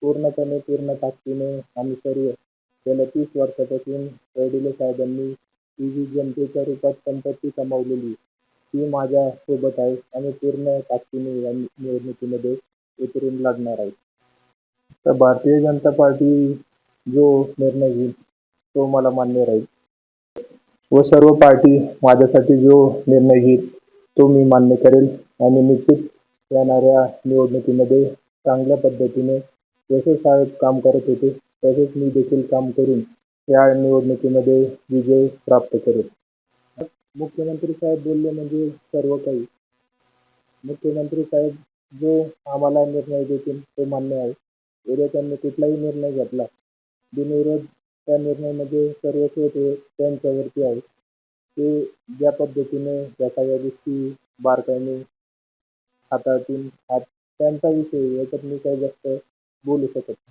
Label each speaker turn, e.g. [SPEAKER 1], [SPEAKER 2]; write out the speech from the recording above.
[SPEAKER 1] पूर्ण ताकदीने आम्ही सर्व गेल्या 30 वर्षापासून वडिले साहेबांनी ही जी जनतेच्या रूपात संपत्ती कमावलेली ती माझ्या सोबत आहे आणि पूर्ण ताकदीने या निवडणुकीमध्ये उतरून लढणार आहे. तर भारतीय जनता पार्टी जो निर्णय घेईल तो मला मान्य राहील व सर्व पार्टी माझ्यासाठी जो निर्णय घेईल तो मी मान्य करेल आणि निश्चित येणाऱ्या निवडणुकीमध्ये चांगल्या पद्धतीने जसे साहेब काम करत होते तसेच मी देखील काम करून या निवडणुकीमध्ये विजय प्राप्त करेल. मुख्यमंत्री साहेब बोलले म्हणजे सर्व काही. मुख्यमंत्री साहेब जो आम्हाला निर्णय देतील तो मान्य आहे. उद्या त्यांनी कुठलाही निर्णय घेतला बिनविरोध त्या निर्णयामध्ये सर्व त्यांच्यावरती आहे. ते ज्या पद्धतीने त्या सगळ्या गोष्टी बारकाईने हाताळतील त्यांचा विषय याच्यात मी काही जास्त बोलू शकत नाही.